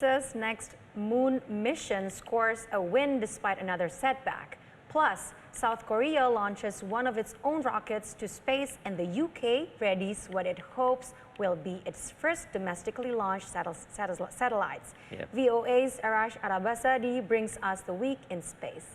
NASA's next moon mission scores a win despite another setback. Plus, South Korea launches one of its own rockets to space, and the UK readies what it hopes will be its first domestically launched satellites. Yep. VOA's Arash Arabasadi brings us the week in space.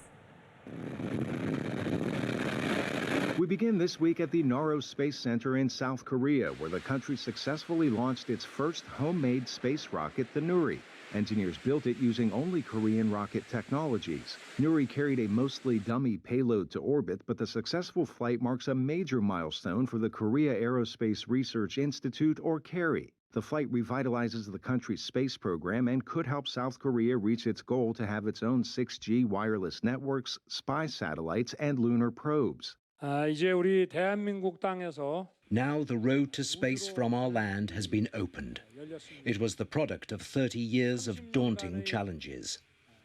We begin this week at the Naro Space Center in South Korea, where the country successfully launched its first homemade space rocket, the Nuri. Engineers built it using only Korean rocket technologies. Nuri carried a mostly dummy payload to orbit, but the successful flight marks a major milestone for the Korea Aerospace Research Institute, or KARI. The flight revitalizes the country's space program and could help South Korea reach its goal to have its own 6G wireless networks, spy satellites, and lunar probes. 이제 우리 대한민국 땅에서 Now the road to space from our land has been opened. It was the product of 30 years of daunting challenges.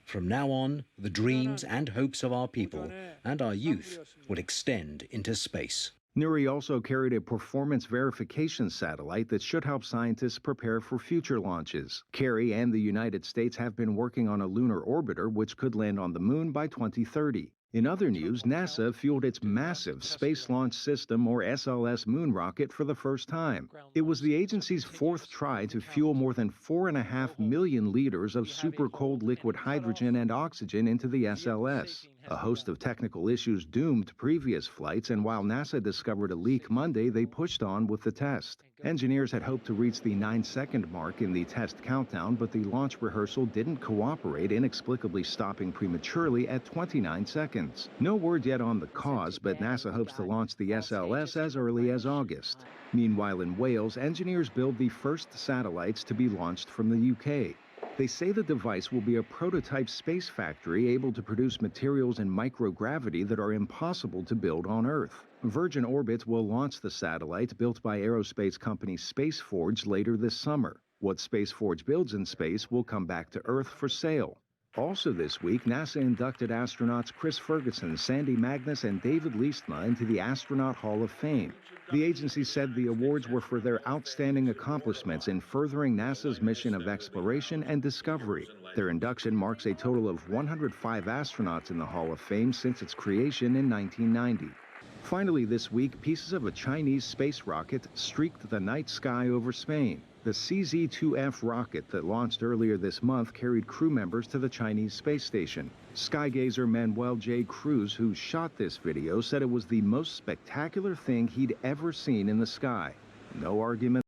From now on, the dreams and hopes of our people and our youth will extend into space. Nuri also carried a performance verification satellite that should help scientists prepare for future launches. KARI and the United States have been working on a lunar orbiter which could land on the moon by 2030. In other news, NASA fueled its massive Space Launch System, or SLS, moon rocket for the first time. It was the agency's fourth try to fuel more than 4.5 million liters of super cold liquid hydrogen and oxygen into the SLS. A host of technical issues doomed previous flights, and while NASA discovered a leak Monday, they pushed on with the test. Engineers had hoped to reach the 9-second mark in the test countdown, but the launch rehearsal didn't cooperate, inexplicably stopping prematurely at 29 seconds. No word yet on the cause, but NASA hopes to launch the SLS as early as August. Meanwhile, in Wales, engineers build the first satellites to be launched from the UK. They say the device will be a prototype space factory able to produce materials in microgravity that are impossible to build on Earth. Virgin Orbit will launch the satellite built by aerospace company Spaceforge later this summer. What Spaceforge builds in space will come back to Earth for sale. Also this week, NASA inducted astronauts Chris Ferguson, Sandy Magnus, and David Liestma into the Astronaut Hall of Fame. The agency said the awards were for their outstanding accomplishments in furthering NASA's mission of exploration and discovery. Their induction marks a total of 105 astronauts in the Hall of Fame since its creation in 1990. Finally this week, pieces of a Chinese space rocket streaked the night sky over Spain. The CZ-2F rocket that launched earlier this month carried crew members to the Chinese space station. Skygazer Manuel J. Cruz, who shot this video, said it was the most spectacular thing he'd ever seen in the sky. No argument.